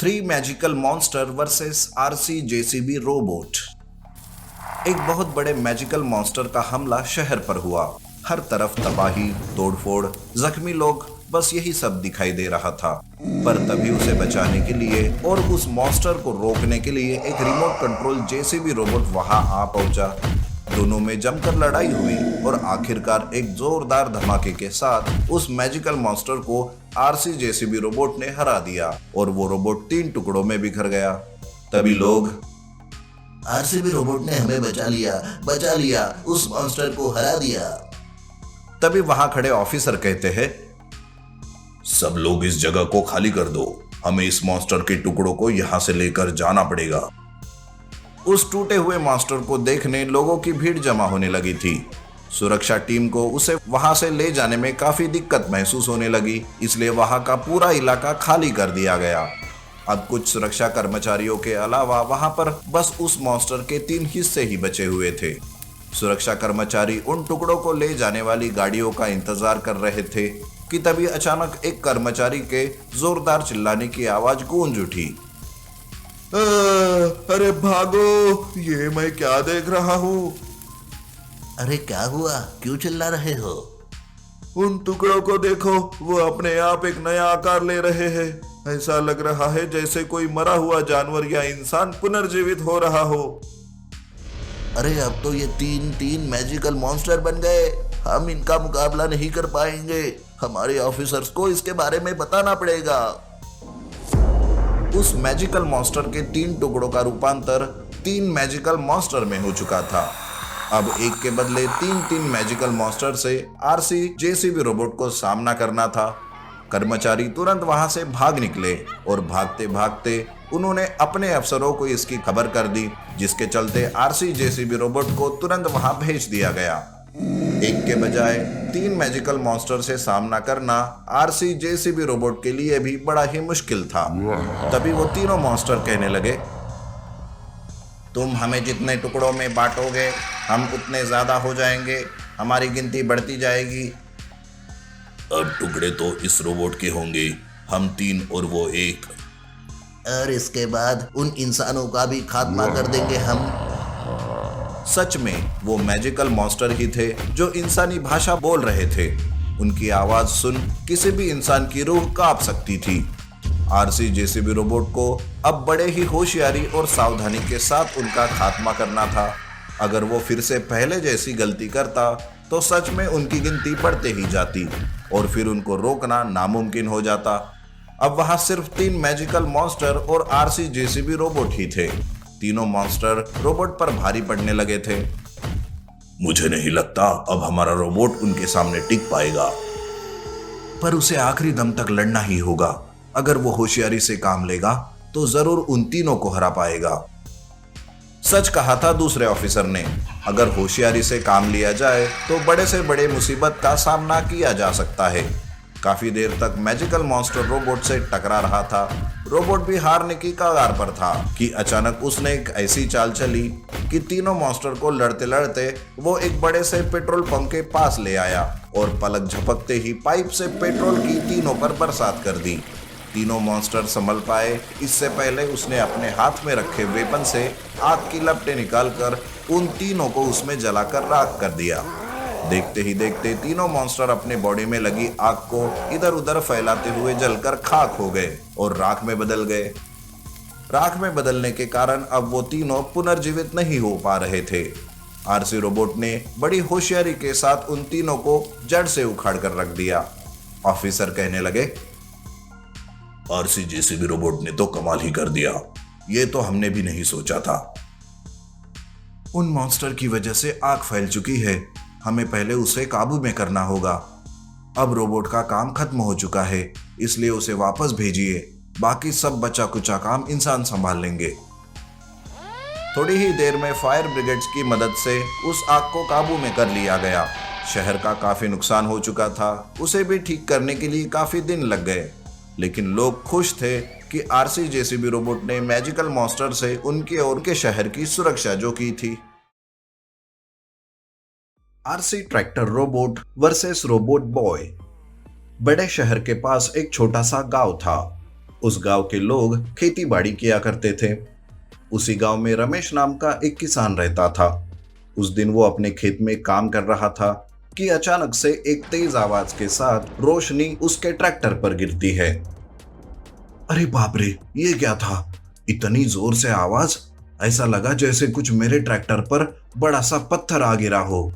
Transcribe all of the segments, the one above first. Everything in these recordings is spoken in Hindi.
Three magical monster versus RC JCB robot. एक बहुत बड़े मैजिकल मॉन्स्टर का हमला शहर पर हुआ। हर तरफ तबाही, तोड़फोड़, जख्मी लोग, बस यही सब दिखाई दे रहा था। पर तभी उसे बचाने के लिए और उस मॉन्स्टर को रोकने के लिए एक रिमोट कंट्रोल जेसीबी रोबोट वहां आ पहुंचा। दोनों में जमकर लड़ाई हुई और आखिरकार एक जोरदार धमाके के साथ उस मैजिकल मॉन्स्टर को आरसी जेसीबी रोबोट ने हरा दिया और वो रोबोट 3 टुकड़ों में बिखर गया। तभी लोग, आरसीबी रोबोट ने हमें बचा लिया, उस मॉन्स्टर को हरा दिया। तभी वहां खड़े ऑफिसर कहते हैं, सब लोग इस जगह को खाली कर दो, हमें इस मॉन्स्टर के टुकड़ों को यहां से लेकर जाना पड़ेगा। उस टूटे हुए मॉन्स्टर को देखने लोगों की भीड़ जमा होने लगी थी। सुरक्षा टीम को उसे वहां से ले जाने में काफी दिक्कत महसूस होने लगी, इसलिए वहां का पूरा इलाका खाली कर दिया गया। अब कुछ सुरक्षा कर्मचारियों के अलावा वहां पर बस उस मॉन्स्टर के 3 हिस्से ही बचे हुए थे। सुरक्षा कर्मचारी उन टुकड़ों को ले जाने वाली गाड़ियों का इंतजार कर रहे थे कि तभी अचानक एक कर्मचारी के जोरदार चिल्लाने की आवाज गूंज उठी। अरे भागो, ये मैं क्या देख रहा हूँ। अरे क्या हुआ, क्यों चिल्ला रहे हो? उन टुकड़ों को देखो, वो अपने आप एक नया आकार ले रहे हैं। ऐसा लग रहा है जैसे कोई मरा हुआ जानवर या इंसान पुनर्जीवित हो रहा हो। अरे अब तो ये तीन मैजिकल मॉन्स्टर बन गए, हम इनका मुकाबला नहीं कर पाएंगे। हमारे ऑफिसर्स को इसके बारे में बताना पड़ेगा। उस मैजिकल मॉन्स्टर के 3 टुकड़ों का रूपांतर 3 मैजिकल मॉन्स्टर में हो चुका था। अब एक के बदले 3 मैजिकल मॉन्स्टर से आरसी जेसीबी रोबोट को सामना करना था। कर्मचारी तुरंत वहां से भाग निकले और भागते भागते उन्होंने अपने अफसरों को इसकी खबर कर दी, जिसके चलते आरसी जेसीबी रोबोट को तुरंत वहां भेज दिया गया। एक के बजाय 3 मैजिकल मॉन्स्टर से सामना करना आरसी जेसीबी रोबोट के लिए भी बड़ा ही मुश्किल था। तभी वो तीनों मॉन्स्टर कहने लगे, तुम हमें जितने टुकड़ों में बांटोगे हम उतने ज्यादा हो जाएंगे, हमारी गिनती बढ़ती जाएगी। अब टुकड़े तो इस रोबोट के होंगे, हम 3 और वो 1। और इसके बाद उन इंसानों का भी खात्मा कर देंगे हम। सच में वो मैजिकल मॉन्स्टर ही थे जो इंसानी भाषा बोल रहे थे। उनकी आवाज सुन किसी भी इंसान की रूह कांप सकती थी। आरसी जेसीबी रोबोट को अब बड़े ही होशियारी और सावधानी के साथ उनका खात्मा करना था। अगर वो फिर से पहले जैसी गलती करता तो सच में उनकी गिनती बढ़ते ही जाती और फिर उनको रोकना नामुमकिन हो जाता। अब वहां सिर्फ 3 मैजिकल मॉन्स्टर और आरसी जेसीबी रोबोट ही थे। तीनों मॉन्स्टर रोबोट पर भारी पड़ने लगे थे। मुझे नहीं लगता अब हमारा रोबोट उनके सामने टिक पाएगा। पर उसे आखिरी दम तक लड़ना ही होगा। अगर वो होशियारी से काम लेगा तो जरूर उन तीनों को हरा पाएगा। सच कहा था दूसरे ऑफिसर ने, अगर होशियारी से काम लिया जाए तो बड़े से बड़े मुसीबत का सामना किया जा सकता है। काफी देर तक मैजिकल मॉन्स्टर रोबोट से टकरा रहा था। रोबोट भी हारने की कगार पर था कि अचानक उसने एक ऐसी चाल चली कि तीनों मॉन्स्टर को लड़ते लड़ते वो एक बड़े से पेट्रोल पंप के पास ले आया और पलक झपकते ही पाइप से पेट्रोल की तीनों पर बरसात कर दी। तीनों मॉन्स्टर संभल पाए इससे पहले उसने अपने हाथ में रखे वेपन से आग की लपटें निकालकर उन तीनों को उसमें जलाकर राख कर दिया। देखते ही देखते तीनों मॉन्स्टर अपने बॉडी में लगी आग को इधर उधर फैलाते हुए जलकर खाक हो गए और राख में बदल गए। राख में बदलने के कारण अब वो तीनों पुनर्जीवित नहीं हो पा रहे थे। आरसी रोबोट ने बड़ी होशियारी के साथ उन तीनों को जड़ से उखाड़ कर रख दिया। ऑफिसर कहने लगे, आरसी जेसीबी रोबोट ने तो कमाल ही कर दिया, ये तो हमने भी नहीं सोचा था। उन मॉन्स्टर की वजह से आग फैल चुकी है, हमें पहले उसे काबू में करना होगा। अब रोबोट का काम खत्म हो चुका है, इसलिए उसे वापस भेजिए, बाकी सब बचा कुचा काम इंसान संभाल लेंगे। थोड़ी ही देर में फायर ब्रिगेड्स की मदद से उस आग को काबू में कर लिया गया। शहर का काफी नुकसान हो चुका था, उसे भी ठीक करने के लिए काफी दिन लग गए, लेकिन लोग खुश थे कि आरसी जेसीबी रोबोट ने मैजिकल मॉन्स्टर से उनके और उनके शहर की सुरक्षा जो की थी। RC tractor robot versus robot boy. बड़े शहर के पास एक छोटा सा गांव था। उस गांव के लोग खेती बाड़ी किया करते थे। उसी गांव में रमेश नाम का एक किसान रहता था। उस दिन वो अपने खेत में काम कर रहा था कि अचानक से एक तेज आवाज के साथ रोशनी उसके ट्रैक्टर पर गिरती है। अरे बाप रे, ये क्या था? इतनी जोर से आवाज, ऐसा लगा जैसे कुछ मेरे ट्रैक्टर पर बड़ा सा पत्थर आ गिरा हो।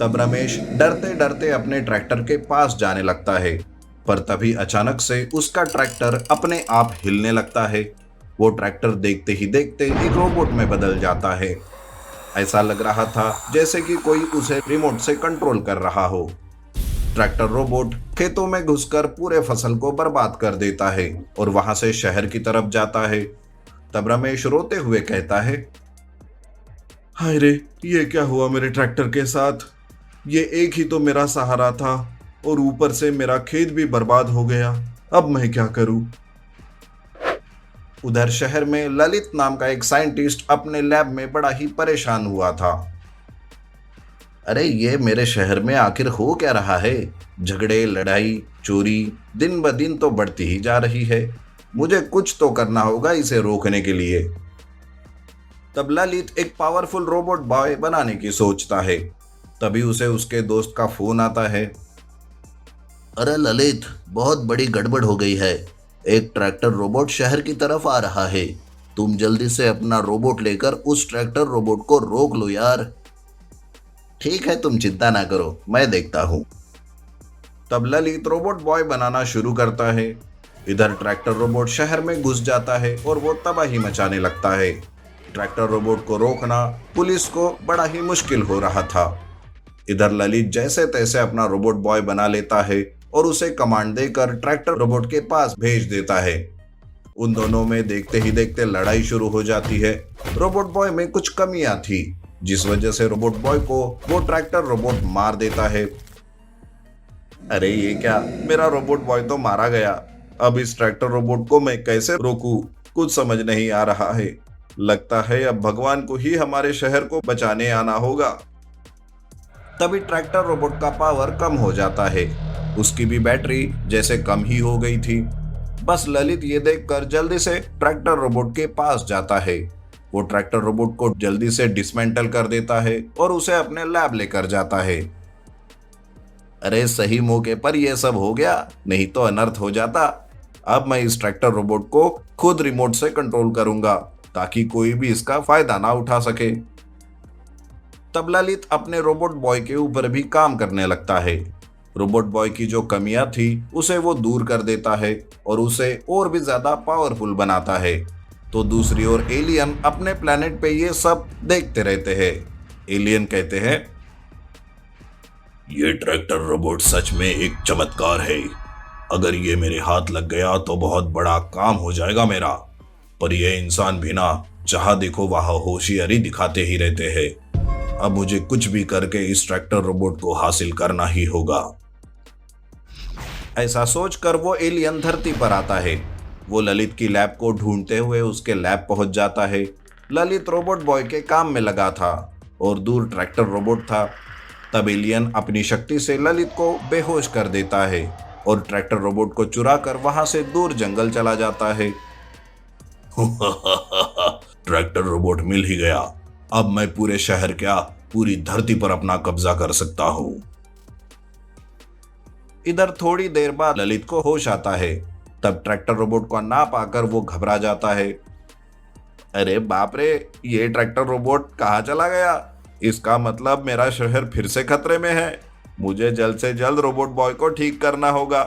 तब रमेश डरते डरते अपने ट्रैक्टर के पास जाने लगता है, पर तभी अचानक से उसका ट्रैक्टर अपने आप हिलने लगता है। वो ट्रैक्टर देखते ही देखते एक रोबोट में बदल जाता है। ऐसा लग रहा था जैसे कि कोई उसे रिमोट से कंट्रोल कर रहा हो। ट्रैक्टर रोबोट खेतों में घुसकर पूरे फसल को बर्बाद कर देता है और वहां से शहर की तरफ जाता है। तब रमेश रोते हुए कहता है, हाय रे, ये क्या हुआ मेरे ट्रैक्टर के साथ? ये एक ही तो मेरा सहारा था और ऊपर से मेरा खेत भी बर्बाद हो गया। अब मैं क्या करूं? उधर शहर में ललित नाम का एक साइंटिस्ट अपने लैब में बड़ा ही परेशान हुआ था। अरे ये मेरे शहर में आखिर हो क्या रहा है? झगड़े, लड़ाई, चोरी दिन ब दिन तो बढ़ती ही जा रही है। मुझे कुछ तो करना होगा इसे रोकने के लिए। तब ललित एक पावरफुल रोबोट बॉय बनाने की सोचता है। तभी उसे उसके दोस्त का फोन आता है। अरे ललित, बहुत बड़ी गड़बड़ हो गई है। एक ट्रैक्टर रोबोट शहर की तरफ आ रहा है। तुम जल्दी से अपना रोबोट लेकर उस ट्रैक्टर रोबोट को रोक लो यार। ठीक है, तुम चिंता ना करो, मैं देखता हूँ। तब ललित रोबोट बॉय बनाना शुरू करता है। इधर ट्रैक्टर रोबोट शहर में घुस जाता है और वो तबाही मचाने लगता है। ट्रैक्टर रोबोट को रोकना पुलिस को बड़ा ही मुश्किल हो रहा था। इधर ललित जैसे तैसे अपना रोबोट बॉय बना लेता है और उसे कमांड देकर ट्रैक्टर रोबोट के पास भेज देता है। उन दोनों में देखते ही देखते लड़ाई शुरू हो जाती है। रोबोट बॉय में कुछ कमियां थी, जिस वजह से रोबोट बॉय को वो ट्रैक्टर रोबोट मार देता है। अरे ये क्या, मेरा रोबोट बॉय तो मारा गया। अब इस ट्रैक्टर रोबोट को मैं कैसे रोकूं? कुछ समझ नहीं आ रहा है। लगता है अब भगवान को ही हमारे शहर को बचाने आना होगा। तभी ट्रैक्टर रोबोट का पावर कम हो जाता है। उसकी भी बैटरी जैसे कम ही हो गई थी। बस ललित ये देखकर जल्दी से ट्रैक्टर रोबोट के पास जाता है। वो ट्रैक्टर रोबोट को जल्दी से डिसमेंटल कर देता है और उसे अपने लैब लेकर जाता है। अरे सही मौके पर यह सब हो गया, नहीं तो अनर्थ हो जाता। अब मैं इस ट्रैक्टर रोबोट को खुद रिमोट से कंट्रोल करूंगा ताकि कोई भी इसका फायदा ना उठा सके। तब ललित अपने रोबोट बॉय के ऊपर भी काम करने लगता है। रोबोट बॉय की जो कमियां थी उसे वो दूर कर देता है और उसे और भी ज्यादा पावरफुल बनाता है। तो दूसरी ओर एलियन अपने प्लेनेट पे ये सब देखते रहते हैं। एलियन कहते हैं, ये ट्रैक्टर रोबोट सच में एक चमत्कार है। अगर ये मेरे हाथ लग गया तो बहुत बड़ा काम हो जाएगा मेरा। पर ये इंसान भी ना, जहां देखो वहां होशियारी दिखाते ही रहते हैं। अब मुझे कुछ भी करके इस ट्रैक्टर रोबोट को हासिल करना ही होगा। ऐसा सोचकर वो एलियन धरती पर आता है। वो ललित की लैब को ढूंढते हुए उसके लैब पहुंच जाता है। ललित रोबोट बॉय के काम में लगा था और दूर ट्रैक्टर रोबोट था। तब एलियन अपनी शक्ति से ललित को बेहोश कर देता है और ट्रैक्टर रोबोट को चुराकर वहां से दूर जंगल चला जाता है। ट्रैक्टर रोबोट मिल ही गया। अब मैं पूरे शहर क्या, पूरी धरती पर अपना कब्जा कर सकता हूं। इधर थोड़ी देर बाद ललित को होश आता है। तब ट्रैक्टर रोबोट को ना पाकर वो घबरा जाता है। अरे बाप रे, ये ट्रैक्टर रोबोट कहाँ चला गया? इसका मतलब मेरा शहर फिर से खतरे में है। मुझे जल्द से जल्द रोबोट बॉय को ठीक करना होगा।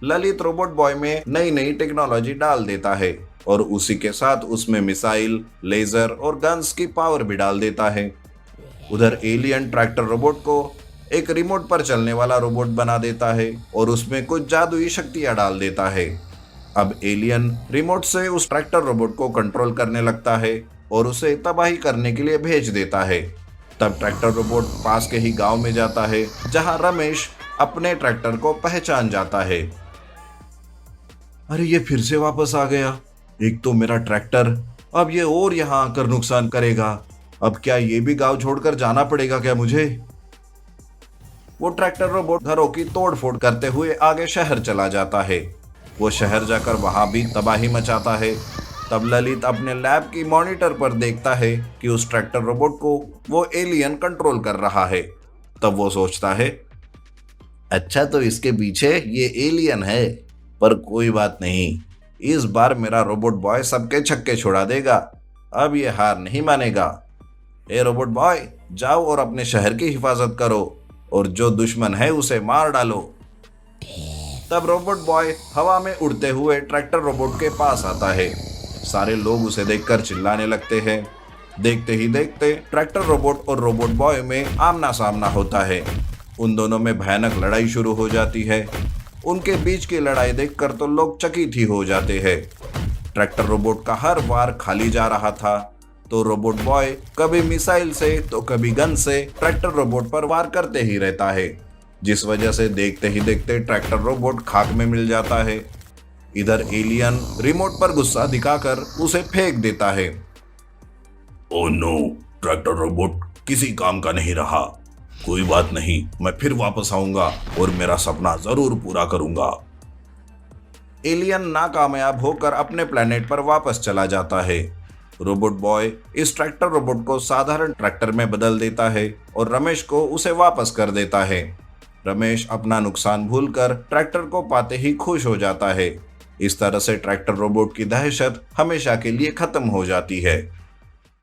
ललित रोबोट बॉय में नई नई टेक्नोलॉजी डाल देता है और उसी के साथ उसमें मिसाइल, लेजर और गन्स की पावर भी डाल देता है। उधर एलियन ट्रैक्टर रोबोट को एक रिमोट पर चलने वाला रोबोट बना देता है और उसमें कुछ जादुई शक्तियां डाल देता है। अब एलियन रिमोट से उस ट्रैक्टर रोबोट को कंट्रोल करने लगता है और उसे तबाही करने के लिए भेज देता है। तब ट्रैक्टर रोबोट पास के ही गांव में जाता है जहां रमेश अपने ट्रैक्टर को पहचान जाता है। अरे ये फिर से वापस आ गया। एक तो मेरा ट्रैक्टर, अब ये और यहाँ आकर नुकसान करेगा। अब क्या ये भी गांव छोड़कर जाना पड़ेगा क्या मुझे? वो ट्रैक्टर रोबोट घरों की तोड़फोड़ करते हुए आगे शहर चला जाता है। वो शहर जाकर वहां भी तबाही मचाता है। तब ललित अपने लैब की मॉनिटर पर देखता है कि उस ट्रैक्टर रोबोट को वो एलियन कंट्रोल कर रहा है। तब वो सोचता है, अच्छा तो इसके पीछे ये एलियन है, पर कोई बात नहीं, इस बार मेरा रोबोट बॉय सबके छक्के छुड़ा देगा, अब ये हार नहीं मानेगा। ए रोबोट बॉय, जाओ और अपने शहर की हिफाजत करो और जो दुश्मन है उसे मार डालो। तब रोबोट बॉय हवा में उड़ते हुए ट्रैक्टर रोबोट के पास आता है। सारे लोग उसे देखकर चिल्लाने लगते हैं। देखते ही देखते ट्रैक्टर रोबोट और रोबोट बॉय में आमना सामना होता है। उन दोनों में भयानक लड़ाई शुरू हो जाती है। उनके बीच की लड़ाई देखकर तो लोग चकित ही हो जाते हैं। ट्रैक्टर रोबोट का हर वार खाली जा रहा था, तो रोबोट बॉय कभी मिसाइल से तो कभी गन से ट्रैक्टर रोबोट पर वार करते ही रहता है, जिस वजह से देखते ही देखते ट्रैक्टर रोबोट खाक में मिल जाता है। इधर एलियन रिमोट पर गुस्सा दिखाकर उसे फेंक देता है। ओह नो, ट्रैक्टर रोबोट किसी काम का नहीं रहा। कोई बात नहीं, मैं फिर वापस आऊंगा और मेरा सपना जरूर पूरा करूंगा। एलियन नाकामयाब होकर अपने प्लेनेट पर वापस चला जाता है। रोबोट बॉय इस ट्रैक्टर रोबोट को साधारण ट्रैक्टर में बदल देता है और रमेश को उसे वापस कर देता है। रमेश अपना नुकसान भूलकर ट्रैक्टर को पाते ही खुश हो जाता है। इस तरह से ट्रैक्टर रोबोट की दहशत हमेशा के लिए खत्म हो जाती है।